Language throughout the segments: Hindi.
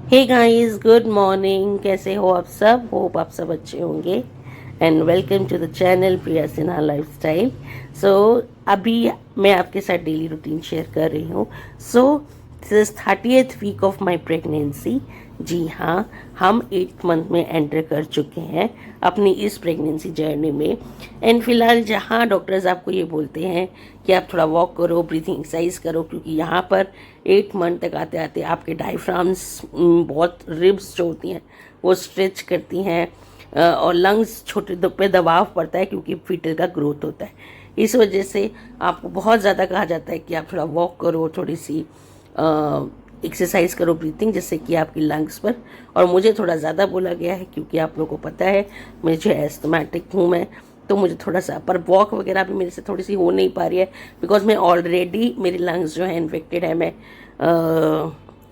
Hey guys, good morning. कैसे हो आप सब? होप आप सब अच्छे होंगे and welcome to the channel Priya Sinha lifestyle. So अभी मैं आपके साथ डेली रूटीन शेयर कर रही हूँ। So this is 30th week of my pregnancy. जी हाँ, हम 8th मंथ में एंटर कर चुके हैं अपनी इस प्रेगनेंसी जर्नी में। एंड फिलहाल जहाँ डॉक्टर्स आपको ये बोलते हैं कि आप थोड़ा वॉक करो, ब्रीथिंग एक्सरसाइज करो, क्योंकि यहाँ पर 8 मंथ तक आते आते आपके डायफ्राम्स बहुत रिब्स जो होती हैं वो स्ट्रेच करती हैं और लंग्स छोटे पे दबाव पड़ता है क्योंकि फीटल का ग्रोथ होता है। इस वजह से आपको बहुत ज़्यादा कहा जाता है कि आप थोड़ा वॉक करो, थोड़ी सी एक्सरसाइज करो ब्रीथिंग, जिससे कि आपकी लंग्स पर। और मुझे थोड़ा ज़्यादा बोला गया है क्योंकि आप लोगों को पता है मुझे एस्थमेटिक हूँ मैं, तो मुझे थोड़ा सा पर वॉक वगैरह भी मेरे से थोड़ी सी हो नहीं पा रही है बिकॉज मैं ऑलरेडी मेरी लंग्स जो है इन्फेक्टेड है। मैं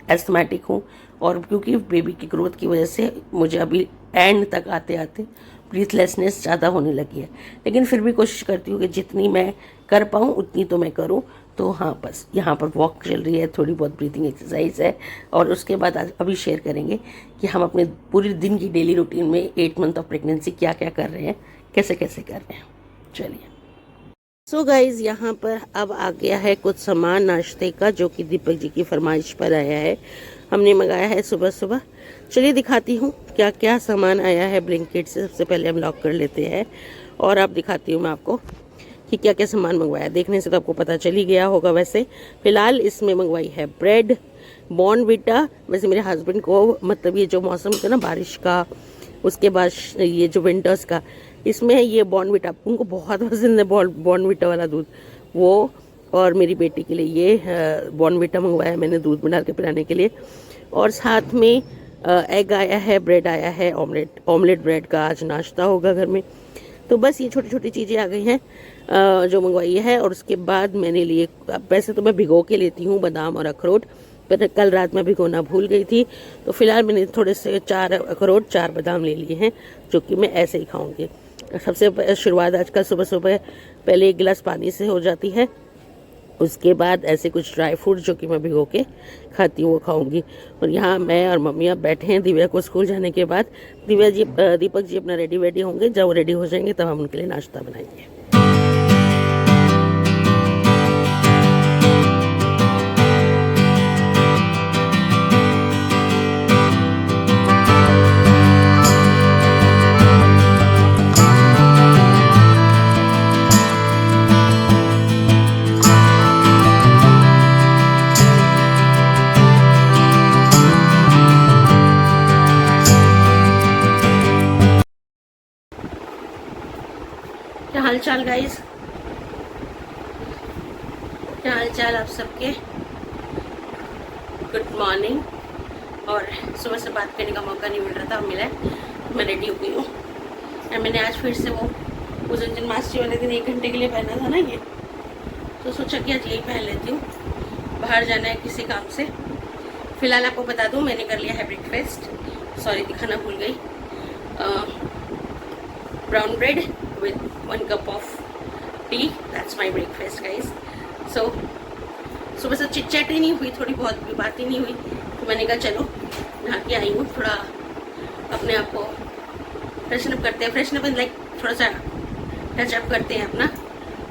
एस्थमेटिक हूँ और क्योंकि बेबी की ग्रोथ की वजह से मुझे अभी एंड तक आते आते ब्रीथलेसनेस ज़्यादा होने लगी है। लेकिन फिर भी कोशिश करती हूँ कि जितनी मैं कर पाऊँ उतनी तो मैं करूँ। तो हाँ, बस यहाँ पर वॉक चल रही है, थोड़ी बहुत ब्रीथिंग एक्सरसाइज है और उसके बाद आज अभी शेयर करेंगे कि हम अपने पूरे दिन की डेली रूटीन में 8 मंथ ऑफ प्रेगनेंसी क्या क्या कर रहे हैं, कैसे कैसे कर रहे हैं। चलिए। सो गाइज, यहाँ पर अब आ गया है कुछ सामान नाश्ते का जो कि दीपक जी की फरमाइश पर आया है। हमने मंगाया है सुबह सुबह। चलिए दिखाती हूँ क्या क्या सामान आया है ब्लिंकिट से। सबसे पहले हम लॉक कर लेते हैं और अब दिखाती हूँ मैं आपको कि क्या क्या सामान मंगवाया। देखने से तो आपको पता चल ही गया होगा। वैसे फिलहाल इसमें मंगवाई है ब्रेड, बॉर्नविटा। वैसे मेरे हस्बैंड को मतलब ये जो मौसम था ना बारिश का, उसके बाद ये जो विंटर्स का, इसमें ये बॉर्नविटा उनको बहुत पसंद है, बॉर्नविटा वाला दूध वो। और मेरी बेटी के लिए ये बॉर्नविटा मंगवाया मैंने दूध में डाल के पिलाने के लिए। और साथ में एग आया है, ब्रेड आया है, ऑमलेट ब्रेड का आज नाश्ता होगा घर में। तो बस ये छोटी छोटी चीज़ें आ गई हैं जो मंगवाई है। और उसके बाद मैंने लिए, वैसे तो मैं भिगो के लेती हूँ बादाम और अखरोट, पर कल रात में भिगोना भूल गई थी। तो फिलहाल मैंने थोड़े से 4 अखरोट 4 बादाम ले लिए हैं जो कि मैं ऐसे ही खाऊंगी। सबसे शुरुआत आजकल सुबह सुबह पहले 1 गिलास पानी से हो जाती है, उसके बाद ऐसे कुछ ड्राई फ्रूट जो कि मैं भिगो के खाती हूँ वो खाऊंगी। और यहाँ मैं और मम्मी अब बैठे हैं दिव्या को स्कूल जाने के बाद। दीपक जी अपना रेडी होंगे, जब वो रेडी हो जाएंगे तब हम उनके लिए नाश्ता बनाएंगे। क्या हाल चाल गाइस, क्या हाल चाल आप सबके? Good morning. और सुबह से बात करने का मौका नहीं मिल रहा था, मिला है। मैं रेडी हो गई हूँ और मैंने आज फिर से वो उस दिन जन्माष्टमी वाले दिन 1 घंटे के लिए पहना था ना ये, तो सोचा कि आज यही पहन लेती हूँ। बाहर जाना है किसी काम से। फिलहाल आपको बता दूँ मैंने कर लिया है ब्रेकफास्ट, सॉरी दिखाना भूल गई। Brown bread with 1 cup of tea, that's my breakfast guys. So सुबह से चिट चैट ही नहीं हुई, थोड़ी बहुत भी बात ही नहीं हुई, तो मैंने कहा चलो नहा के आई हूँ, थोड़ा अपने आप को फ्रेशन अप करते हैं। फ्रेशन अप लाइक थोड़ा सा टच अप करते हैं अपना,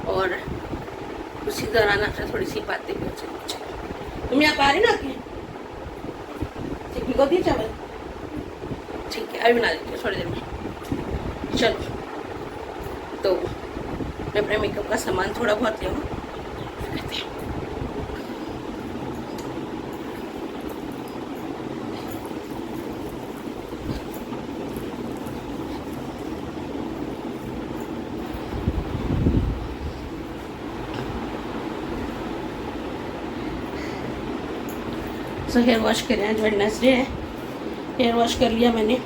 और उसी दौरान आपसे थोड़ी सी बातें भी हो जाएंगी। तुम यहाँ पा रही ना कि भिगो दिए चावल? ठीक है, अभी बना देती हूँ थोड़ी देर में। चलो, तो मैं अपने मेकअप का सामान थोड़ा बहुत ले आऊँ। सो हेयर वॉश कर रहे हैं, वेडनेसडे है। हेयर वॉश कर लिया मैंने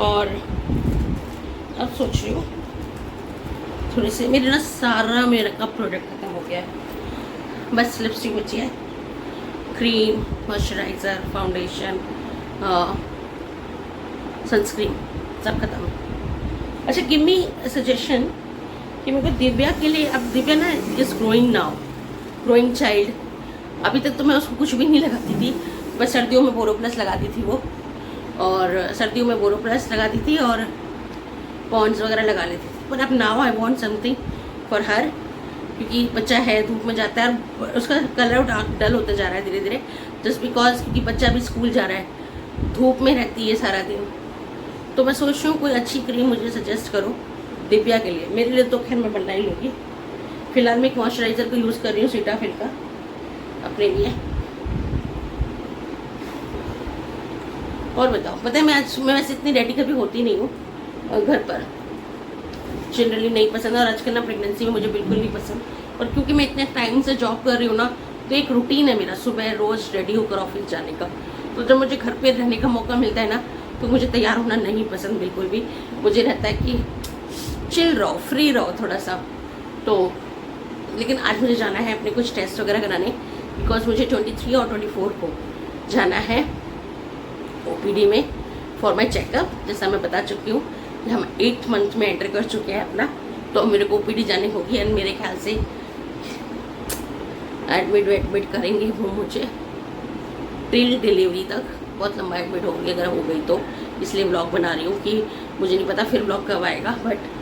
और अब सोच रही हूँ थोड़ी सी, मेरे ना सारा मेकअप प्रोडक्ट खत्म हो गया है, बस लिपस्टिक बची है, क्रीम, मॉइस्चराइज़र, फाउंडेशन, सनस्क्रीन, सब खत्म। अच्छा, गिव मी सजेशन कि मेरे को दिव्या के लिए, अब दिव्या ना is growing now, growing child. अभी तक तो मैं उसको कुछ भी नहीं लगाती थी, बस सर्दियों में बोरोप्लस लगाती थी वो, और सर्दियों में बोरोप्लस लगाती थी और पॉन्ड्स वगैरह लगा लेती थी। बट अब now I want something for her, क्योंकि बच्चा है, धूप में जाता है और उसका कलर डल होते जा रहा है धीरे धीरे, जस्ट बिकॉज क्योंकि बच्चा भी स्कूल जा रहा है, धूप में रहती है सारा दिन। तो मैं सोच रही हूँ कोई अच्छी क्रीम मुझे सजेस्ट करो दिव्या के लिए। मेरे लिए तो खैर मैं बनना ही लूँगी। फिलहाल मैं एक मॉइस्चराइज़र को यूज़ कर रही हूँ सीटाफिल का अपने लिए। और बताओ, पता है मैं वैसे इतनी रेडी कभी होती नहीं हूँ घर पर, जनरली नहीं पसंद, और आजकल ना प्रेगनेंसी में मुझे बिल्कुल नहीं पसंद। और क्योंकि मैं इतने टाइम से जॉब कर रही हूँ ना, तो एक रूटीन है मेरा सुबह रोज़ रेडी होकर ऑफिस जाने का। तो जब मुझे घर पे रहने का मौका मिलता है ना, तो मुझे तैयार होना नहीं पसंद बिल्कुल भी। मुझे रहता है कि चिल रहो, फ्री रहो थोड़ा सा। तो लेकिन आज मुझे जाना है अपने कुछ टेस्ट वगैरह कराने, बिकॉज मुझे 23 और 24 को जाना है OPD में फॉर माई चेकअप। जैसा मैं बता चुकी हूँ कि हम 8th मंथ में एंटर कर चुके हैं अपना, तो मेरे को OPD जाने होगी। एंड मेरे ख्याल से एडमिट करेंगे वो मुझे टिल डिलीवरी तक। बहुत लंबा एडमिट होगी अगर हो गई तो, इसलिए व्लॉग बना रही हूँ कि मुझे नहीं पता फिर व्लॉग कब आएगा। बट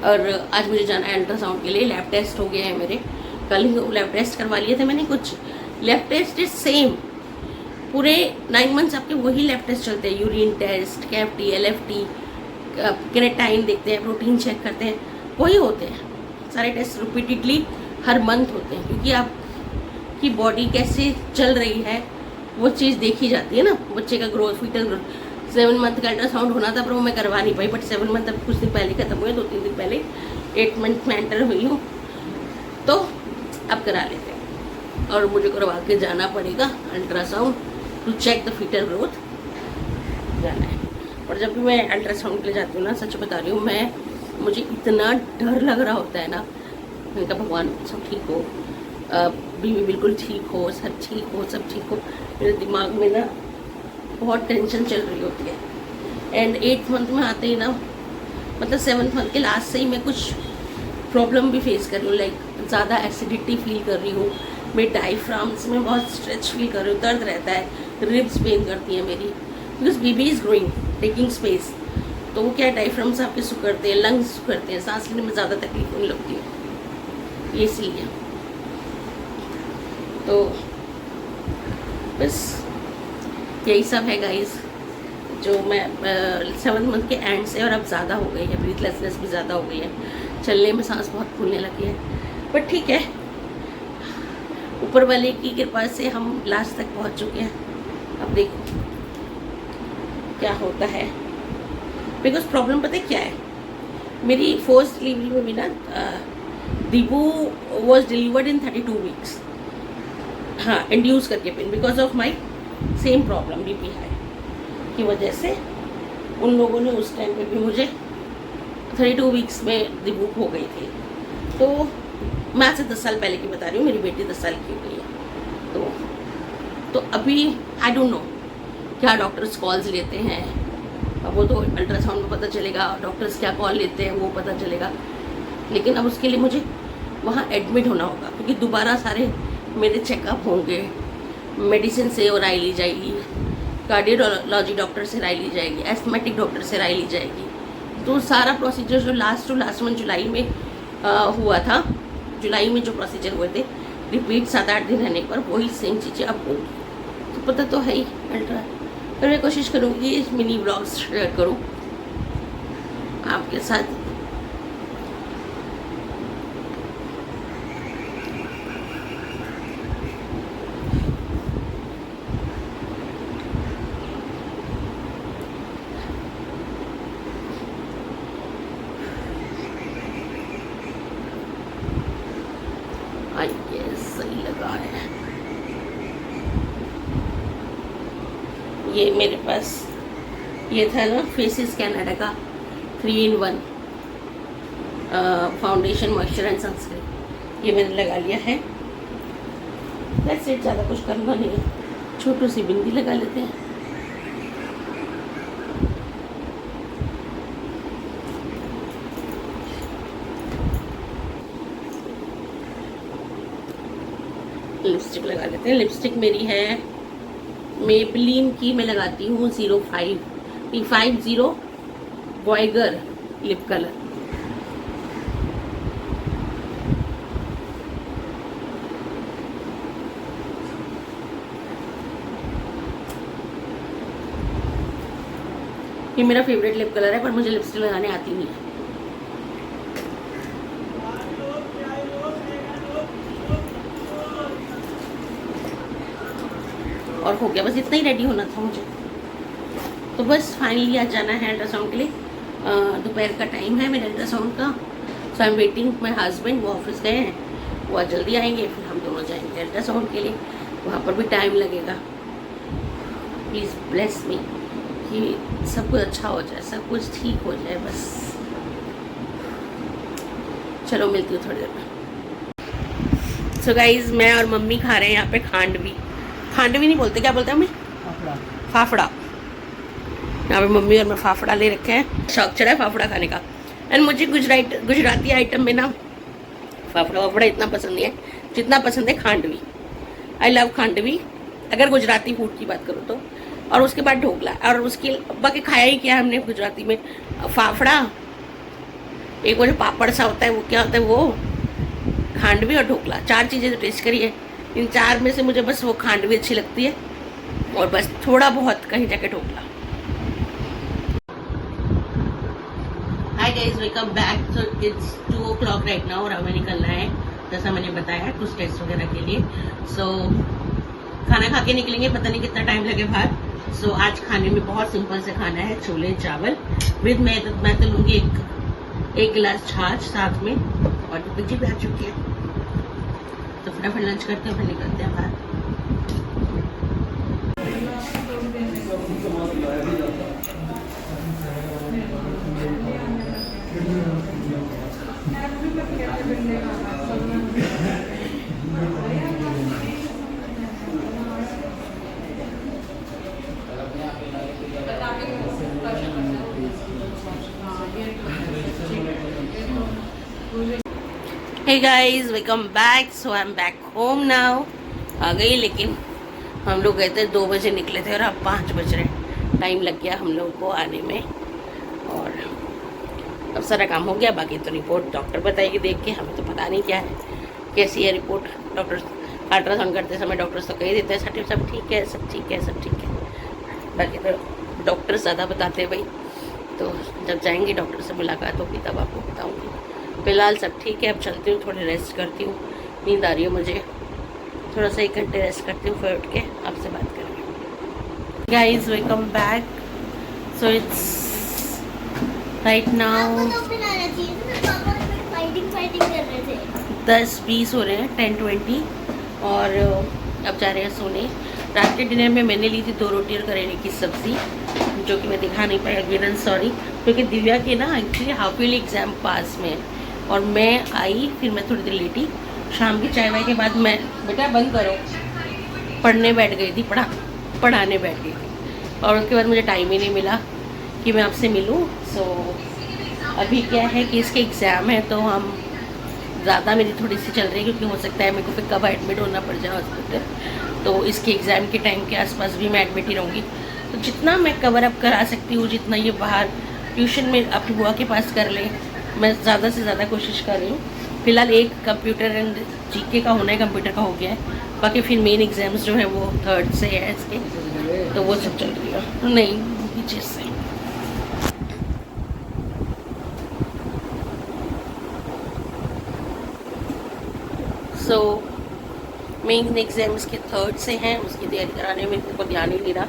और आज मुझे जाना है अल्ट्रासाउंड के लिए। लैब टेस्ट हो गए हैं मेरे, कल ही लैब टेस्ट करवा लिए थे मैंने कुछ। लैब टेस्ट इज सेम, पूरे 9 मंथ्स आपके वही लैब टेस्ट चलते हैं। Urine test, KFT, LFT, creatine देखते हैं, प्रोटीन चेक करते हैं, वही होते हैं सारे टेस्ट। रिपीटेडली हर मंथ होते हैं, क्योंकि आपकी बॉडी कैसे चल रही है वो चीज़ देखी जाती है ना। बच्चे का ग्रोथ, फीटल ग्रोथ। 7 मंथ का अल्ट्रासाउंड होना था पर वो मैं करवा नहीं पाई, बट 7 मंथ अब कुछ दिन पहले खत्म हुए, 2-3 दिन पहले। 8 मंथ में एंटर हुई हूँ, तो अब करा लेते हैं। और मुझे करवा के जाना पड़ेगा ultrasound to check the foetal growth, जाना है। और जब भी मैं अल्ट्रासाउंड के लिए जाती हूँ ना, सच बता रही हूँ, मुझे इतना डर लग रहा होता है ना। मैंने कहा भगवान सब ठीक हो, बीवी बिल्कुल ठीक हो, सब ठीक हो, सब ठीक हो। मेरे दिमाग में ना बहुत टेंशन चल रही होती है। एंड 8th मंथ में आते ही ना, मतलब 7th मंथ के लास्ट से ही मैं कुछ प्रॉब्लम भी फेस कर रही हूँ। लाइक ज़्यादा एसिडिटी फील कर रही हूँ, मेरे डायफ्राम्स में बहुत स्ट्रेच फील कर रही हूँ, दर्द रहता है, रिब्स पेन करती है मेरी, because baby is growing, taking space. तो वो क्या है, डायफ्राम्स आपके सुकड़ते हैं, लंग्स सुकड़ते हैं, सांस लेने में ज़्यादा तकलीफ होने लगती है, ये इसीलिए। तो बस यही सब है गाइस, जो मैं 7th मंथ के एंड से, और अब ज़्यादा हो गई है, ब्रीथलेसनेस भी ज़्यादा हो गई है, चलने में सांस बहुत फूलने लगी है। बट ठीक है, ऊपर वाले की कृपा से हम लास्ट तक पहुंच चुके हैं। अब देखो क्या होता है, बिकॉज प्रॉब्लम पता है क्या है, मेरी फर्स्ट डिलीवरी में भी ना Deepu was delivered in 32 weeks, हाँ, इंड्यूस करके pain, because of my same problem BP high की वजह से। उन लोगों ने उस टाइम पे भी मुझे 32 वीक्स में दीपू हो गई थी। तो मैं आज से 10 साल पहले की बता रही हूँ, मेरी बेटी 10 साल की हो गई है। तो अभी आई डोंट नो क्या डॉक्टर्स कॉल्स लेते हैं, अब वो तो अल्ट्रासाउंड में पता चलेगा, डॉक्टर्स क्या कॉल लेते हैं वो पता चलेगा। लेकिन अब उसके लिए मुझे वहाँ एडमिट होना होगा, क्योंकि दोबारा सारे मेरे चेकअप होंगे, मेडिसिन से और राय ली जाएगी, कार्डियोलॉजी डॉक्टर से राय ली जाएगी, एस्थमेटिक डॉक्टर से राय ली जाएगी। तो सारा प्रोसीजर जो लास्ट मंथ जुलाई में हुआ था, जुलाई में जो प्रोसीजर हुए थे, रिपीट 7-8 दिन रहने पर वही सेम चीज़ें अब होगी। तो पता तो है ही अल्ट्रा, पर मैं कोशिश करूँगी इस मिनी ब्लॉग्स शेयर करूँ आपके साथ। सही लगा है ये मेरे पास, ये था ना फेसिस कैनेडा का 3-in-1 foundation, moisture and sunscreen, ये मैंने लगा लिया है। दैट्स इट, ज़्यादा कुछ करना नहीं है। छोटी सी बिंदी लगा लेते हैं। लिपस्टिक लगा लेते हैं। लिपस्टिक मेरी है मेबलिन की, मैं लगाती हूँ 50 वॉयगर लिप कलर। ये मेरा फेवरेट लिप कलर है, पर मुझे लिपस्टिक लगाने आती नहीं है। और हो गया, बस इतना ही रेडी होना था मुझे। तो बस फाइनली आज जाना है अल्ट्रासाउंड के लिए। दोपहर का टाइम है मेरे अल्ट्रासाउंड का। So I am waiting my husband, वो ऑफिस गए हैं, वो आज जल्दी आएंगे, फिर हम दोनों जाएंगे अल्ट्रासाउंड के लिए। वहाँ पर भी टाइम लगेगा। प्लीज़ ब्लेस मी कि सब कुछ अच्छा हो जाए, सब कुछ ठीक हो जाए बस। चलो मिलती हूँ थोड़ी देर में। सो गाइज, मैं और मम्मी खा रहे हैं यहाँ पे खांडवी नहीं बोलते, क्या बोलते हैं मम्मी? फाफड़ा। यहाँ पे मम्मी और मैं फाफड़ा ले रखे हैं। शौक चढ़ा है फाफड़ा खाने का। एंड मुझे गुजराती आइटम में ना फाफड़ा वाफड़ा इतना पसंद नहीं है जितना पसंद है खांडवी। आई लव खांडवी, अगर गुजराती फूड की बात करूँ तो। और उसके बाद ढोकला, और उसके बाकी खाया ही क्या हमने गुजराती में, फाफड़ा, एक वो जो पापड़ सा होता है वो क्या होता है वो, खांडवी और ढोकला। 4 चीज़ें तो टेस्ट करी है। इन 4 में से मुझे बस वो खांडवी अच्छी लगती है, और बस थोड़ा बहुत कहीं जाके dhokla. Hi guys, welcome back. So it's 2 o'clock right now, और हमें निकलना है जैसा मैंने बताया कुछ टेस्ट वगैरह के लिए। सो खाना खा के निकलेंगे, पता नहीं कितना टाइम लगे बाहर। सो आज खाने में बहुत सिंपल से खाना है, छोले चावल विद मैं तो लूँगी एक गिलास छाछ साथ में, और पिज्जी भी आ चुकी है। तो फटाफट लंच करते हैं, फिर निकलते हैं बाहर। Hey guys, welcome back. So I am back home now. आ गई, लेकिन हम लोग गए थे 2 बजे निकले थे और अब 5 बज रहे। टाइम लग गया हम लोग को आने में, और अब सारा काम हो गया। बाकी तो रिपोर्ट डॉक्टर बताएगी देख के, हमें तो पता नहीं क्या है कैसी है रिपोर्ट। डॉक्टर अल्ट्रासाउंड करते समय डॉक्टर्स तो कह देते हैं सब ठीक है, सब ठीक है, सब ठीक है। बाकी तो डॉक्टर ज़्यादा बताते हैं भाई। तो जब जाएंगे डॉक्टर से मुलाकात होगी तब आपको बताऊँगी। फिलहाल सब ठीक है। अब चलती हूँ, थोड़ी रेस्ट करती हूँ, नींद आ रही है मुझे। थोड़ा सा 1 घंटे रेस्ट करती हूँ, फिर उठ के आपसे बात करेंगे। Guys, welcome back. So it's right now 10:20 हो रहे हैं, 10:20, और अब जा रहे हैं सोने। रात के डिनर में मैंने ली थी 2 रोटी और करेले की सब्ज़ी, जो कि मैं दिखा नहीं पाई, अगेन सॉरी, क्योंकि दिव्या के ना actually half yearly exam pass में, और मैं आई, फिर मैं थोड़ी देर लेटी। शाम की चाय वाय के बाद मैं, बेटा बंद करो, पढ़ने बैठ गई थी, पढ़ाने बैठ गई थी, और उसके बाद मुझे टाइम ही नहीं मिला कि मैं आपसे मिलूं। सो अभी क्या है कि इसके एग्ज़ाम है, तो हम ज़्यादा मेरी थोड़ी सी चल रही है, क्योंकि हो सकता है मेरे को फिर कब एडमिट होना पड़ जाए हॉस्पिटल। तो इसके एग्ज़ाम के टाइम के आसपास भी मैं एडमिट ही रहूँगी। तो जितना मैं कवर अप करा सकती हूँ, जितना ये बाहर ट्यूशन में अपनी बुआ के पास कर लें, मैं ज़्यादा से ज़्यादा कोशिश कर रही हूँ। फिलहाल एक कंप्यूटर एंड जीके का होना है, कंप्यूटर का हो गया है, बाकी फिर मेन एग्ज़ाम्स जो है वो 3rd से है इसके, तो वो सब चल रही है। नहीं, पीछे से सो मेन एग्जाम्स के 3rd से हैं, उसकी तैयारी कराने में मेरे को ध्यान ही नहीं रहा।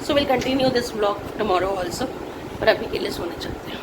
So will continue this vlog tomorrow also, पर अभी के लिए सोने चलते हैं।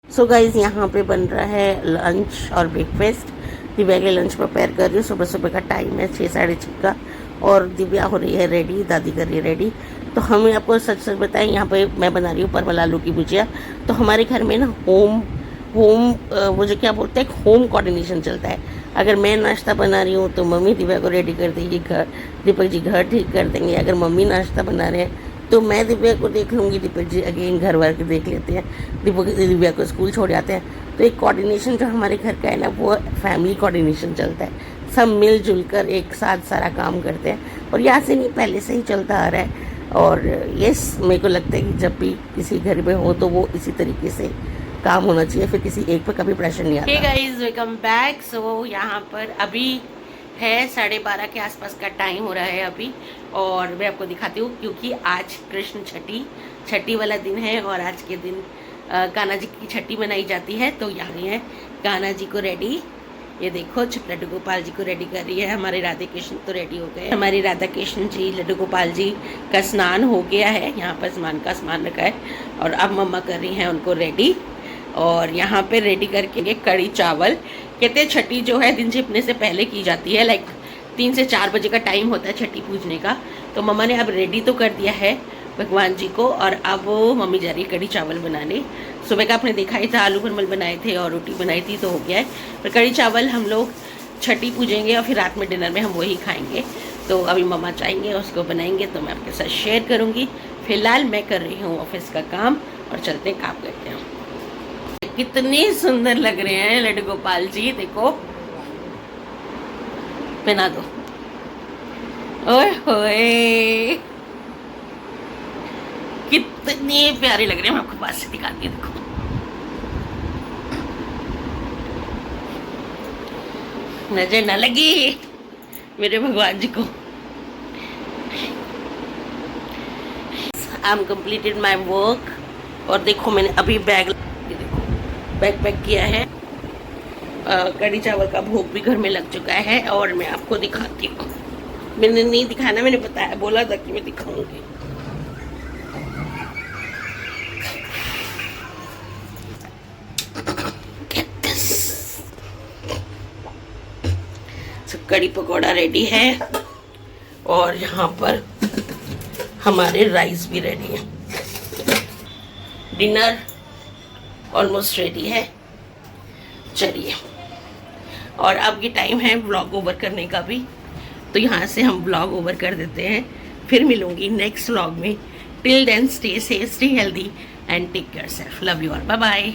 सो गाइज़, यहाँ पे बन रहा है लंच और ब्रेकफास्ट। दिव्या के लंच प्रिपेयर कर रही हूँ। सुबह सुबह का टाइम है 6 साढ़े 6 का, और दिव्या हो रही है रेडी, दादी कर रही है रेडी। तो हमें आपको सच सच बताएं, यहाँ पे मैं बना रही हूँ परवल आलू की भुजिया। तो हमारे घर में ना होम वो जो क्या बोलते हैं, होम कोऑर्डिनेशन चलता है। अगर मैं नाश्ता बना रही हूँ तो मम्मी दिव्या को रेडी कर देगी, दीपक जी घर ठीक कर देंगे। अगर मम्मी नाश्ता बना रहे हैं तो मैं दिव्या को देख लूँगी, दीपक जी अगेन घर वर्क देख लेते हैं, दिव्या को स्कूल छोड़ जाते हैं। तो एक कोऑर्डिनेशन जो हमारे घर का है ना, वो फैमिली कोऑर्डिनेशन चलता है। सब मिलजुल कर एक साथ सारा काम करते हैं, और यहाँ से नहीं पहले से ही चलता आ रहा है। और यस, मेरे को लगता है कि जब भी किसी घर में हो तो वो इसी तरीके से काम होना चाहिए, फिर किसी एक पर कभी प्रेशर नहीं आता। Hey guys, welcome back. So यहाँ पर अभी है 12:30 के आसपास का टाइम हो रहा है अभी, और मैं आपको दिखाती हूँ क्योंकि आज कृष्ण छठी वाला दिन है, और आज के दिन कान्हा जी की छठी मनाई जाती है। तो यहाँ है कान्हा जी को रेडी, ये देखो लड्डू गोपाल जी को रेडी कर रही है। हमारे राधे कृष्ण तो रेडी हो गए, हमारे राधा कृष्ण जी, लड्डू गोपाल जी का स्नान हो गया है। यहाँ पर सामान रखा है, और अब मम्मा कर रही हैं उनको रेडी। और यहाँ पे रेडी करके कड़ी चावल, कहते हैं छठी जो है दिन छिपने से पहले की जाती है, लाइक 3 से 4 बजे का टाइम होता है छठी पूजने का। तो मम्मा ने अब रेडी तो कर दिया है भगवान जी को, और अब मम्मी जा रही है कड़ी चावल बनाने। सुबह का आपने देखा ही था, आलू परवल बनाए थे और रोटी बनाई थी, तो हो गया है। पर कड़ी चावल हम लोग छठी पूजेंगे और फिर रात में डिनर में हम वही खाएंगे। तो अभी मम्मा चाहेंगे उसको बनाएंगे तो मैं आपके साथ शेयर करूँगी। फिलहाल मैं कर रही हूँ ऑफिस का काम, और चलते हैं काम करते हैं। कितने सुंदर लग रहे हैं लड्डू गोपाल जी, देखो पहना दो। ओए होए, कितने प्यारे लग रहे हैं। मैं आपको पास से दिखाती हूँ, देखो नजर ना लगी मेरे भगवान जी को। I am completed my work, और देखो मैंने अभी बैग पैक किया है। कड़ी चावल का भोग भी घर में लग चुका है, और मैं आपको दिखाती हूँ। मैंने नहीं दिखाना, मैंने बताया, बोला था कि मैं दिखाऊंगी। कड़ी पकौड़ा रेडी है, और यहाँ पर हमारे राइस भी रेडी है। डिनर ऑलमोस्ट रेडी है। चलिए, और अब ये टाइम है व्लॉग ओवर करने का भी, तो यहाँ से हम व्लॉग ओवर कर देते हैं। फिर मिलूंगी नेक्स्ट व्लॉग में। Till then stay safe, stay healthy and take care self. Love you all, bye bye.